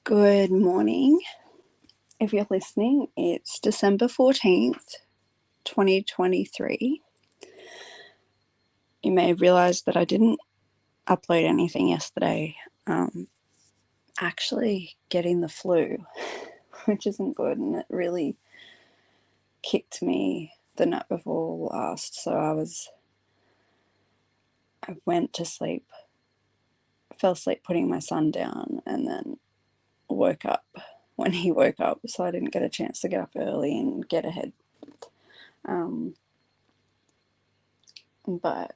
Good morning. If you're listening, it's December 14th, 2023. You may have realised that I didn't upload anything yesterday. Actually getting the flu, which isn't good, and it really kicked me the night before last. So I went to sleep, fell asleep putting my son down, and then woke up when he woke up, so I didn't get a chance to get up early and get ahead. But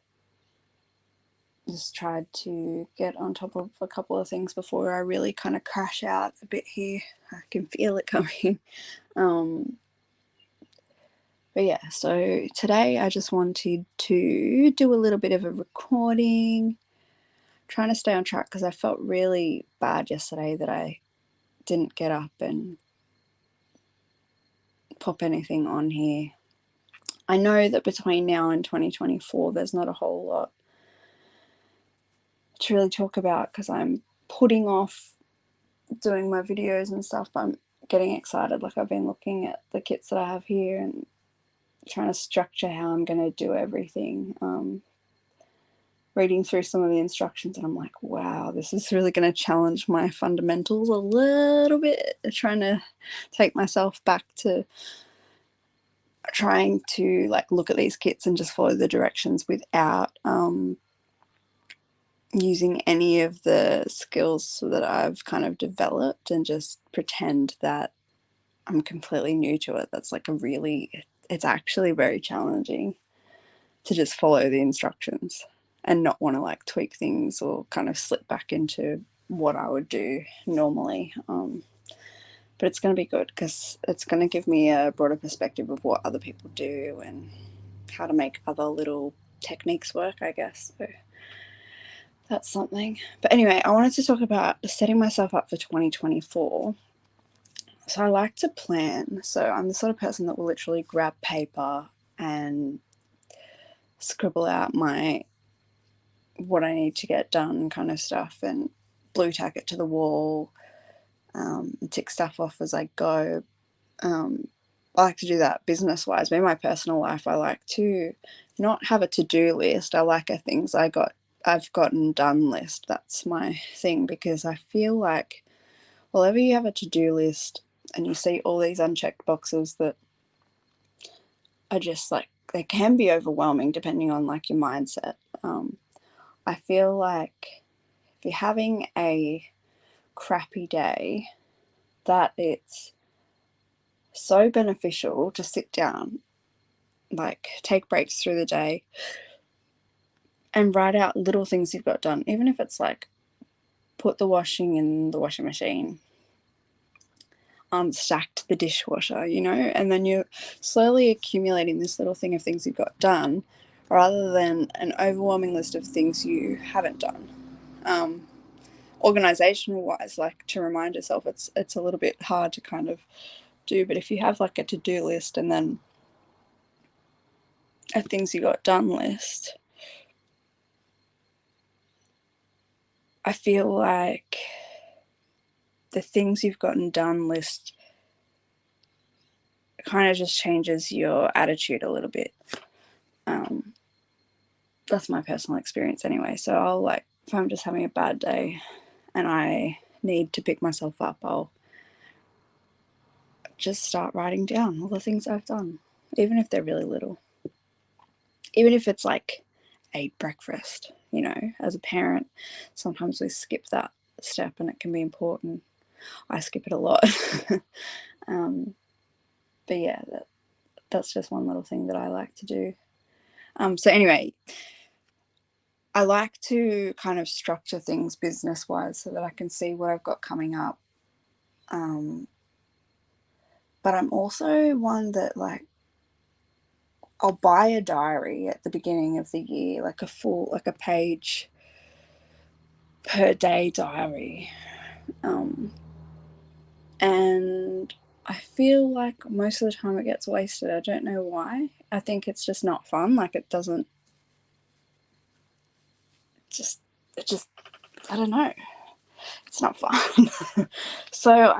just tried to get on top of a couple of things before I really kind of crash out a bit here. I can feel it coming. But yeah, so today I just wanted to do a little bit of a recording, trying to stay on track because I felt really bad yesterday that I didn't get up and pop anything on here. I know that between now and 2024 there's not a whole lot to really talk about because I'm putting off doing my videos and stuff, but I'm getting excited. Like, I've been looking at the kits that I have here and trying to structure how I'm going to do everything, reading through some of the instructions, and I'm like, wow, this is really going to challenge my fundamentals a little bit, trying to take myself back to trying to like look at these kits and just follow the directions without using any of the skills that I've kind of developed and just pretend that I'm completely new to it. That's like it's actually very challenging to just follow the instructions and not want to like tweak things or kind of slip back into what I would do normally. But it's going to be good because it's going to give me a broader perspective of what other people do and how to make other little techniques work, I guess. So that's something. But anyway, I wanted to talk about setting myself up for 2024. So I like to plan. So I'm the sort of person that will literally grab paper and scribble out what I need to get done kind of stuff and blue tack it to the wall, tick stuff off as I go. I like to do that business-wise. But in my personal life, I like to not have a to-do list. I like a things I've gotten done list. That's my thing, because I feel like whenever you have a to-do list and you see all these unchecked boxes that are just like, they can be overwhelming depending on like your mindset. I feel like if you're having a crappy day, that it's so beneficial to sit down, like take breaks through the day and write out little things you've got done, even if it's like put the washing in the washing machine, stacked the dishwasher, and then you're slowly accumulating this little thing of things you've got done rather than an overwhelming list of things you haven't done. Organizational wise, like to remind yourself, it's a little bit hard to kind of do, but if you have like a to-do list and then a things you got done list, I feel like the things you've gotten done list kind of just changes your attitude a little bit. That's my personal experience anyway. So I'll like, if I'm just having a bad day and I need to pick myself up, I'll just start writing down all the things I've done, even if they're really little. Even if it's like ate breakfast, as a parent, sometimes we skip that step and it can be important. I skip it a lot. But yeah, that's just one little thing that I like to do. So anyway, I like to kind of structure things business-wise so that I can see what I've got coming up. But I'm also one that like, I'll buy a diary at the beginning of the year, like a page per day diary. And I feel like most of the time it gets wasted. I don't know why. I think it's just not fun. Like, it just, I don't know. it's not fun. So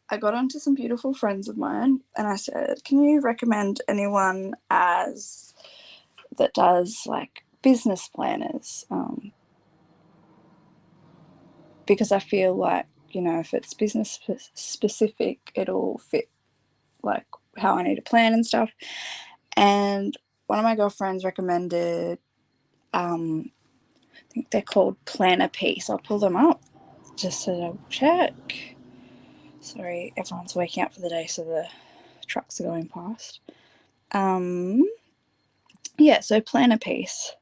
I got onto some beautiful friends of mine and I said, can you recommend anyone as that does like business planners? Because I feel like, you know, if it's business specific, it'll fit like how I need to plan and stuff. And one of my girlfriends recommended, I think they're called Planner Piece. I'll pull them up just to double check. Sorry, everyone's waking up for the day, so the trucks are going past. Yeah, so Planner Piece.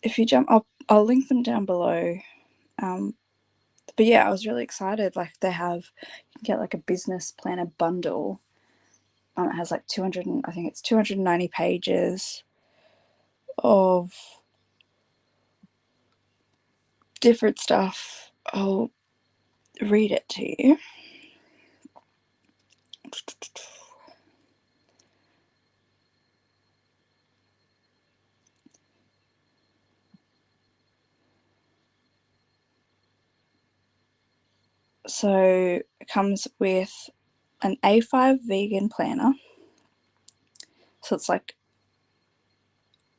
If you jump, I'll link them down below. But yeah, I was really excited. Like they have, you can get like a business planner bundle. It has like 200, I think it's 290 pages of different stuff. I'll read it to you. So it comes with an A5 vegan planner. So it's like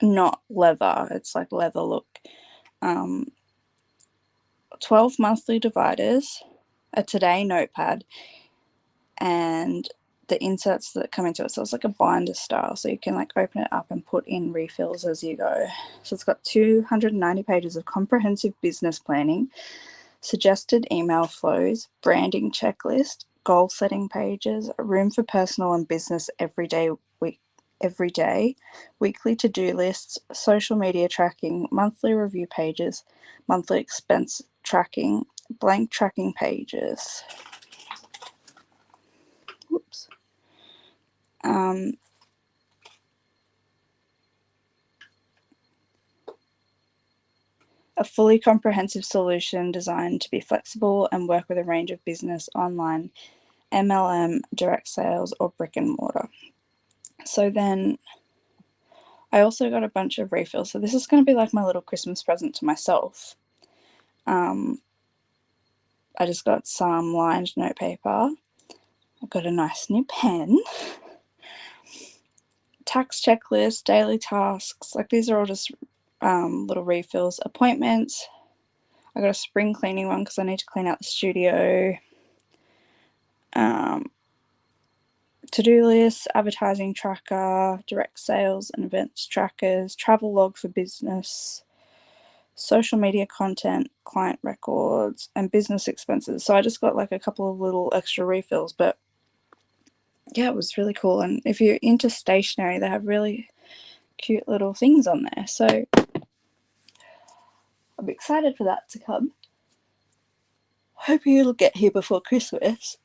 not leather, it's like leather look. 12 monthly dividers, a today notepad, and the inserts that come into it. So it's like a binder style, so you can like open it up and put in refills as you go. So it's got 290 pages of comprehensive business planning, suggested email flows, branding checklist, goal setting pages, room for personal and business every day, weekly to-do lists, social media tracking, monthly review pages, monthly expense tracking, blank tracking pages. Whoops. A fully comprehensive solution designed to be flexible and work with a range of business, online, MLM, direct sales, or brick and mortar. So then I also got a bunch of refills. So this is going to be like my little Christmas present to myself. I just got some lined notepaper. I got a nice new pen. Tax checklist, daily tasks. Like these are all just little refills. Appointments. I got a spring cleaning one because I need to clean out the studio. To-do list, advertising tracker, direct sales and events trackers, travel log for business, social media content, client records, and business expenses. So I just got like a couple of little extra refills, but yeah, it was really cool. And if you're into stationery, they have really cute little things on there. So I'm excited for that to come. Hoping it'll get here before Christmas.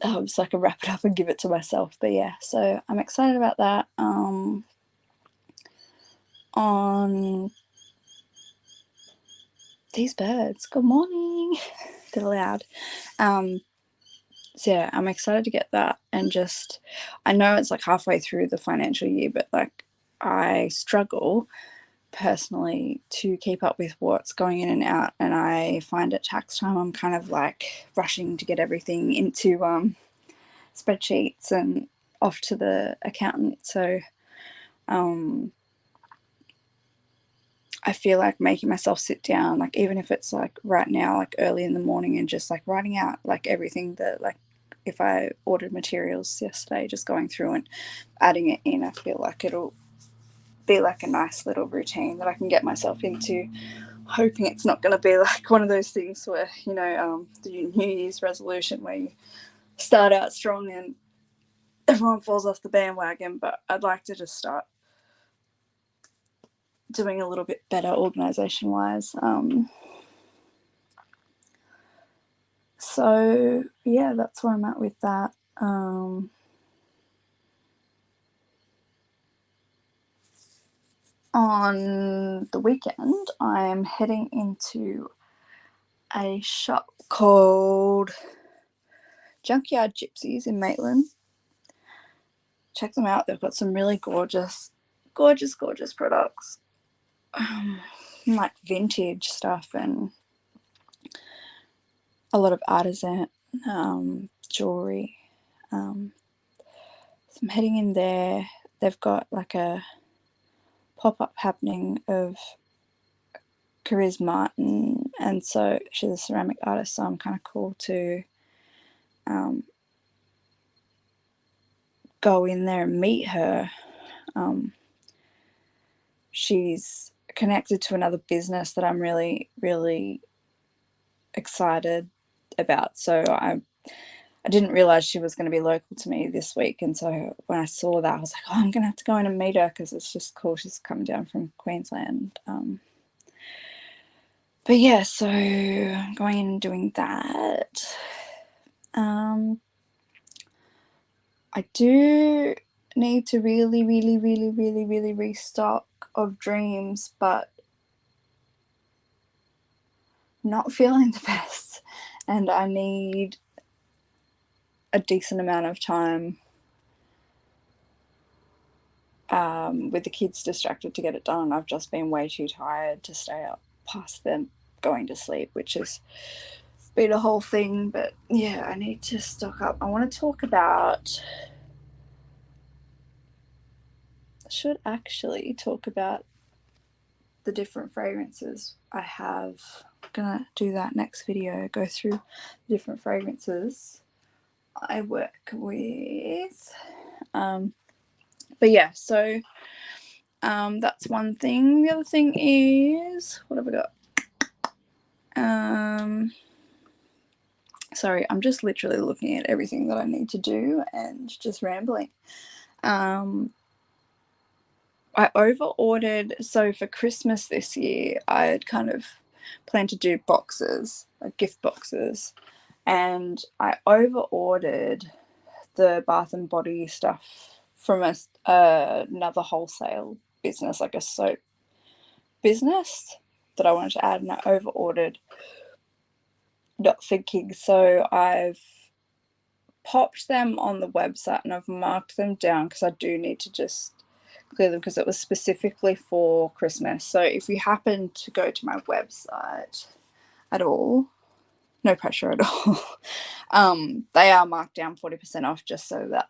So I can wrap it up and give it to myself. But yeah, so I'm excited about that. On these birds, good morning. They're loud. So yeah, I'm excited to get that, and just I know it's like halfway through the financial year, but like I struggle personally to keep up with what's going in and out, and I find at tax time I'm kind of like rushing to get everything into spreadsheets and off to the accountant. So I feel like making myself sit down, like even if it's like right now, like early in the morning, and just like writing out like everything that, like if I ordered materials yesterday, just going through and adding it in, I feel like it'll be like a nice little routine that I can get myself into. Hoping it's not going to be like one of those things where, you know, the New Year's resolution where you start out strong and everyone falls off the bandwagon, but I'd like to just start doing a little bit better organisation wise. So yeah, that's where I'm at with that. On the weekend, I'm heading into a shop called Junkyard Gypsies in Maitland. Check them out. They've got some really gorgeous, gorgeous, gorgeous products. like vintage stuff and a lot of artisan jewelry. So I'm heading in there. They've got like a pop-up happening of Charisma, and so she's a ceramic artist, so I'm kind of cool to go in there and meet her. She's connected to another business that I'm really, really excited about. So I didn't realize she was going to be local to me this week, and so when I saw that, I was like, oh, I'm going to have to go in and meet her because it's just cool. She's coming down from Queensland. But yeah, so I'm going in and doing that. I do need to really, really, really, really, really restock of dreams, but not feeling the best, and I need a decent amount of time with the kids distracted to get it done. I've just been way too tired to stay up past them going to sleep, which has been a whole thing. But yeah, I need to stock up. I want to talk about, I should actually talk about the different fragrances I have. I'm gonna do that next video, go through the different fragrances I work with. But yeah, so that's one thing. The other thing is, what have I got? Sorry, I'm just literally looking at everything that I need to do and just rambling. I over ordered, so for Christmas this year I had kind of planned to do boxes, like gift boxes, and I over ordered the Bath and Body stuff from another wholesale business, like a soap business that I wanted to add, and I over ordered, not thinking. So I've popped them on the website and I've marked them down because I do need to just clear them because it was specifically for Christmas. So if you happen to go to my website at all, no pressure at all, they are marked down 40% off just so that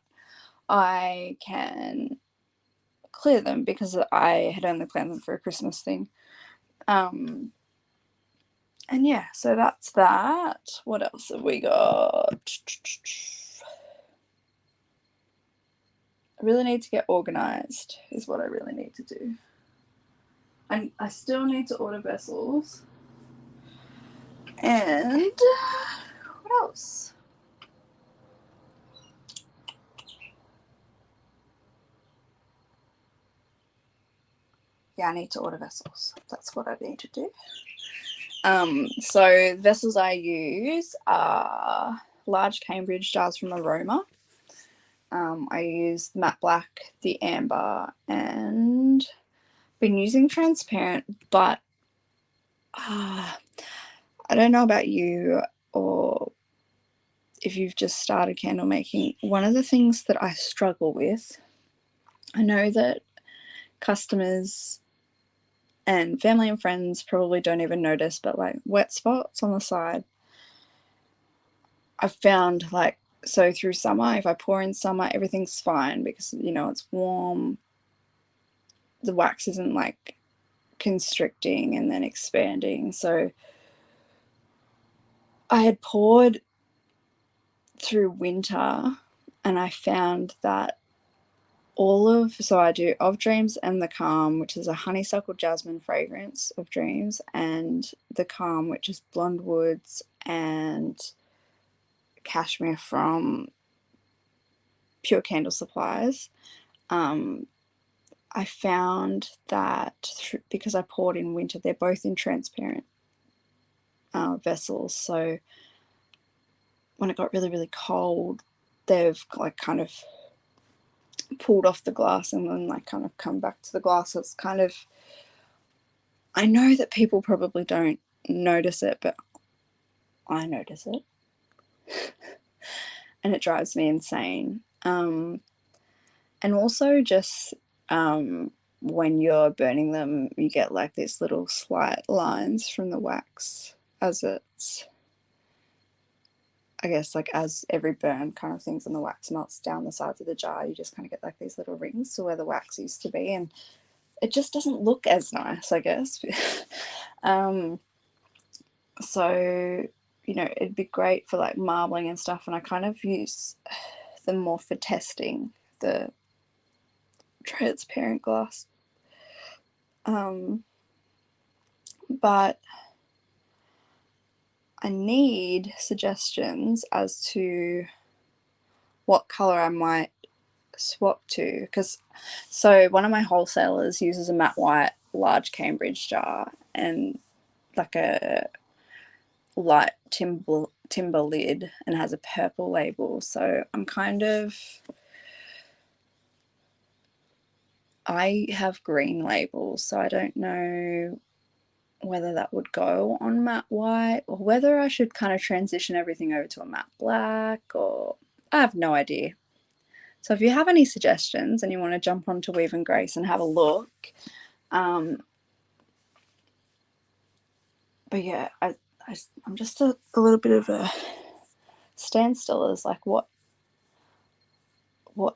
I can clear them because I had only planned them for a Christmas thing. And yeah, so that's that. What else have we got? I really need to get organized is what I really need to do. And I still need to order vessels. And what else? Yeah, I need to order vessels. That's what I need to do. So vessels I use are large Cambridge jars from Eroma. I use the matte black, the amber, and been using transparent, but I don't know about you or if you've just started candle making. One of the things that I struggle with, I know that customers and family and friends probably don't even notice, but like wet spots on the side, I've found, like, so through summer, if I pour in summer, everything's fine because, you know, it's warm, the wax isn't like constricting and then expanding. So I had poured through winter and I found that so I do Of Dreams and The Calm, which is a honeysuckle jasmine fragrance of dreams, and The Calm, which is blonde woods and cashmere from Pure Candle Supplies. I found that because I poured in winter, they're both in transparent vessels, so when it got really, really cold, they've like kind of pulled off the glass and then like kind of come back to the glass. So it's kind of, I know that people probably don't notice it, but I notice it and it drives me insane. And also just when you're burning them, you get like these little slight lines from the wax as it's, I guess, like as every burn kind of things and the wax melts down the sides of the jar, you just kind of get like these little rings to where the wax used to be, and it just doesn't look as nice, I guess. So, you know, it'd be great for like marbling and stuff, and I kind of use them more for testing the transparent glass. But I need suggestions as to what color I might swap to, because so one of my wholesalers uses a matte white large Cambridge jar and like a light timber lid and has a purple label. So I'm kind of, I have green labels, so I don't know whether that would go on matte white or whether I should kind of transition everything over to a matte black, or I have no idea. So if you have any suggestions and you want to jump onto Weave and Grace and have a look, but yeah, I'm just a little bit of a standstill as like what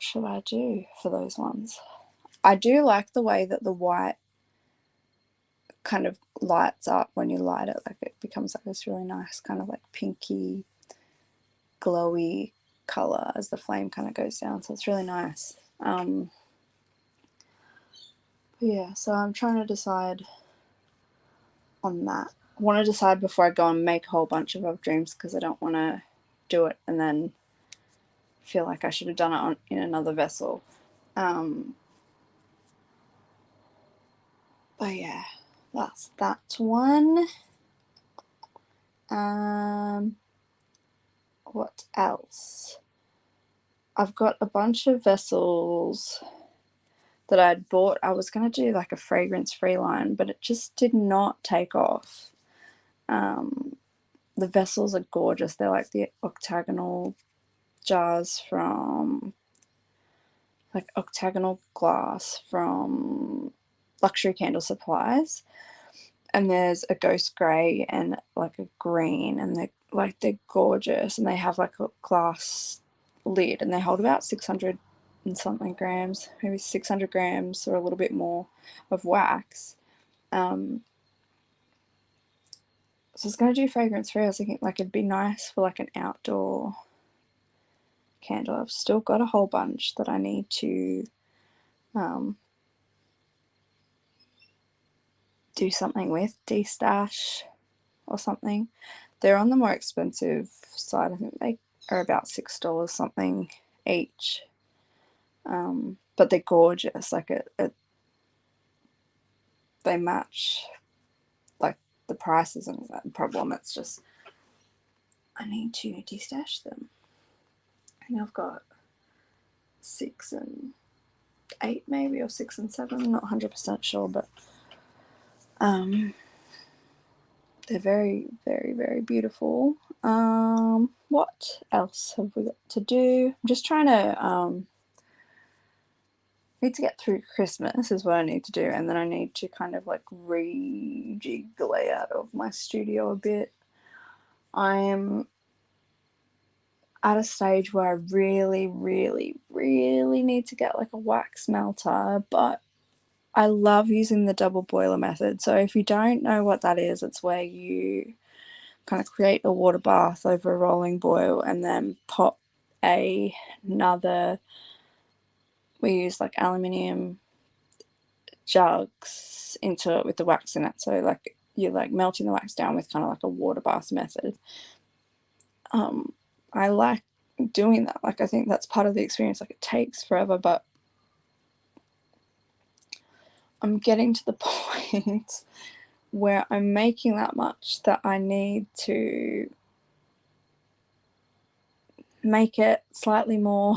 should I do for those ones. I do like the way that the white kind of lights up when you light it, like it becomes like this really nice kind of like pinky glowy color as the flame kind of goes down, so it's really nice. Yeah, so I'm trying to decide on that. I want to decide before I go and make a whole bunch of Of Dreams, because I don't want to do it and then feel like I should have done it in another vessel. But yeah, that's that one. What else? I've got a bunch of vessels that I'd bought. I was going to do like a fragrance free line, but it just did not take off. The vessels are gorgeous. They're like the octagonal jars from, like octagonal glass from Luxury Candle Supplies. And there's a ghost grey and like a green, and they're gorgeous, and they have like a glass lid, and they hold about 600 and something grams, maybe 600 grams or a little bit more of wax. So I was going to do fragrance free. I was thinking like it'd be nice for like an outdoor candle. I've still got a whole bunch that I need to do something with, destash or something. They're on the more expensive side. I think they are about $6 something each. But they're gorgeous. Like they match. Like the price isn't a problem. It's just I need to destash them. I think I've got 6 and 8 maybe, or 6 and 7. I'm not 100% sure, but they're very, very, very beautiful. What else have we got to do? I'm just trying to need to get through Christmas is what I need to do, and then I need to kind of like rejig the layout of my studio a bit. I'm at a stage where I really, really, really need to get like a wax melter, but I love using the double boiler method. So if you don't know what that is, it's where you kind of create a water bath over a rolling boil and then pop another, we use like aluminium jugs into it with the wax in it. So like you're like melting the wax down with kind of like a water bath method. I like doing that. Like I think that's part of the experience. Like it takes forever, but I'm getting to the point where I'm making that much that I need to make it slightly more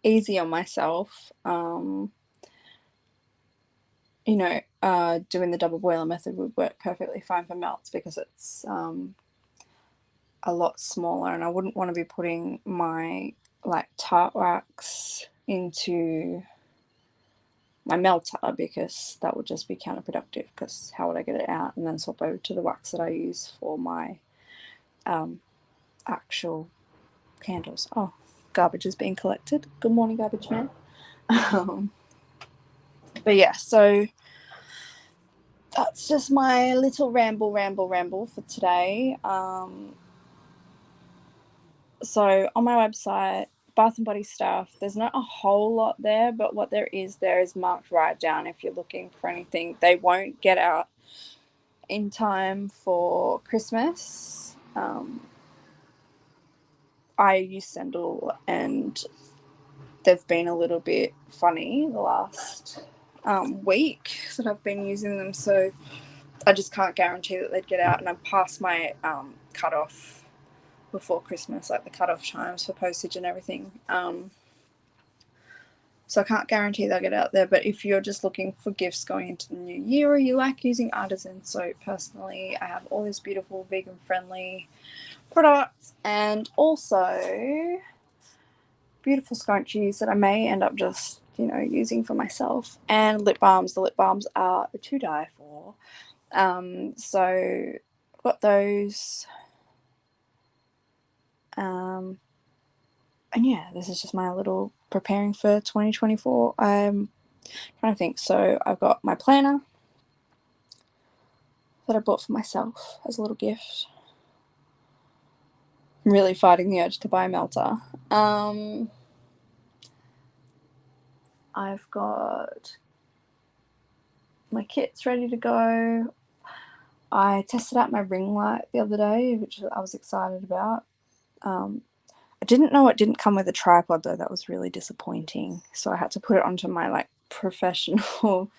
easy on myself. You know, doing the double boiler method would work perfectly fine for melts because it's a lot smaller, and I wouldn't want to be putting my like tart wax into my melter, because that would just be counterproductive, because how would I get it out and then swap over to the wax that I use for my actual candles. Oh, garbage is being collected. Good morning, garbage man. But yeah, so that's just my little ramble for today. So on my website, Bath and Body stuff, there's not a whole lot there, but what there is marked right down if you're looking for anything. They won't get out in time for Christmas. I use Sendel, and they've been a little bit funny the last week that I've been using them, so I just can't guarantee that they'd get out, and I'm past my cutoff before Christmas, like the cutoff times for postage and everything. So I can't guarantee they'll get out there, but if you're just looking for gifts going into the new year, or you like using artisan soap, personally, I have all these beautiful vegan-friendly products, and also beautiful scrunchies that I may end up just, using for myself, and lip balms. The lip balms are to die for. So I've got those. And yeah, this is just my little preparing for 2024. I'm trying to think. So I've got my planner that I bought for myself as a little gift. I'm really fighting the urge to buy a melter. I've got my kits ready to go. I tested out my ring light the other day, which I was excited about. I didn't know it didn't come with a tripod, though. That was really disappointing. So I had to put it onto my professional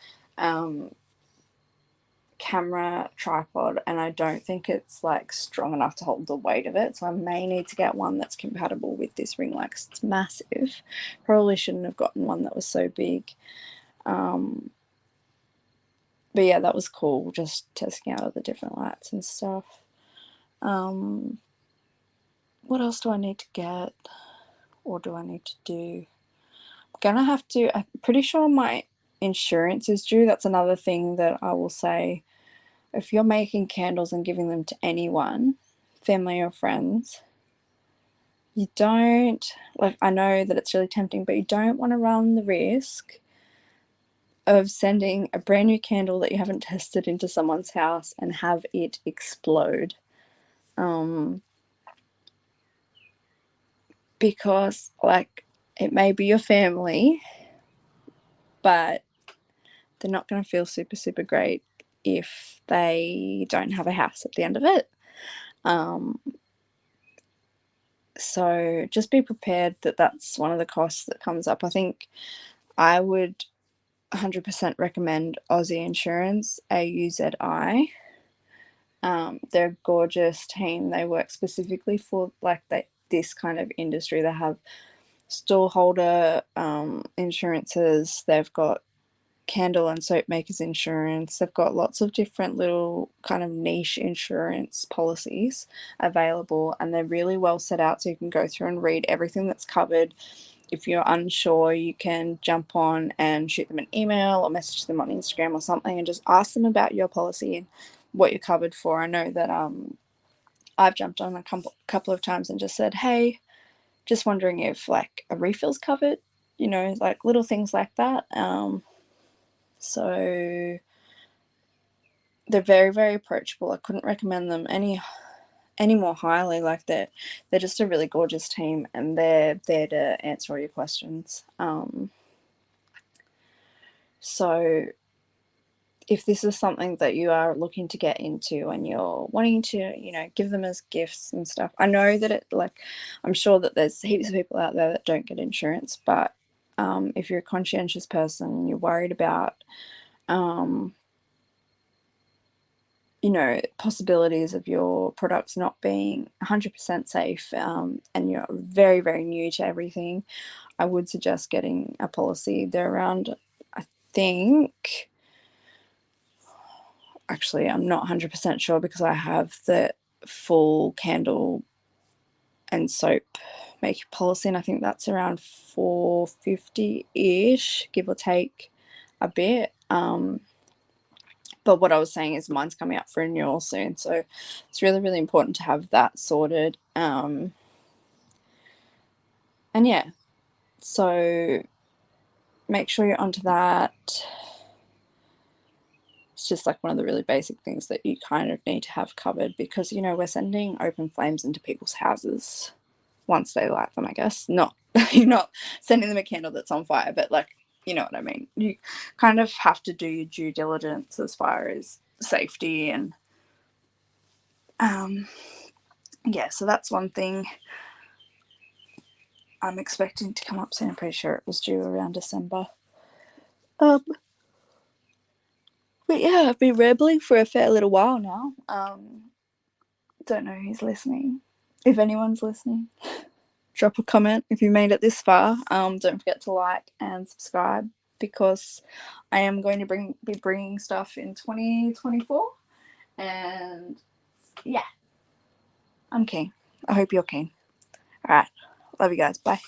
camera tripod, and I don't think it's strong enough to hold the weight of it. So I may need to get one that's compatible with this ring light, because it's massive. Probably shouldn't have gotten one that was so big. But yeah, that was cool, just testing out all the different lights and stuff. What else do I need to get, or do I need to do? I'm pretty sure my insurance is due. That's another thing that I will say. If you're making candles and giving them to anyone, family or friends, you don't, I know that it's really tempting, but you don't want to run the risk of sending a brand new candle that you haven't tested into someone's house and have it explode. Because it may be your family, but they're not going to feel super, super great if they don't have a house at the end of it. So just be prepared that that's one of the costs that comes up. I think I would 100% recommend AUZI Insurance, AUZI. They're a gorgeous team. They work specifically for this kind of industry. They have stallholder insurances. They've got candle and soap makers insurance. They've got lots of different little kind of niche insurance policies available, and they're really well set out, so you can go through and read everything that's covered. If you're unsure, you can jump on and shoot them an email or message them on Instagram or something and just ask them about your policy and what you're covered for. I know that I've jumped on a couple of times and just said, hey, just wondering if a refill's covered, little things like that. So they're very, very approachable. I couldn't recommend them any more highly. They're just a really gorgeous team, and they're there to answer all your questions. So if this is something that you are looking to get into and you're wanting to, give them as gifts and stuff, I know that I'm sure that there's heaps of people out there that don't get insurance, but if you're a conscientious person and you're worried about possibilities of your products not being 100% safe, and you're very, very new to everything, I would suggest getting a policy. They're around, I think, actually, I'm not 100% sure because I have the full candle and soap make policy, and I think that's around $450-ish, give or take. a bit. But what I was saying is mine's coming up for renewal soon, so it's really, really important to have that sorted. And yeah, so make sure you're onto that. It's just like one of the really basic things that you kind of need to have covered, because, you know, we're sending open flames into people's houses once they light them, I guess. Not, you're not sending them a candle that's on fire, but like, you know what I mean. You kind of have to do your due diligence as far as safety and yeah, so that's one thing I'm expecting to come up soon. I'm pretty sure it was due around December. But yeah, I've been rambling for a fair little while now. Don't know who's listening. If anyone's listening, drop a comment if you made it this far. Don't forget to like and subscribe, because I am going to be bringing stuff in 2024, and yeah, I'm keen. I hope you're keen. All right, love you guys. Bye.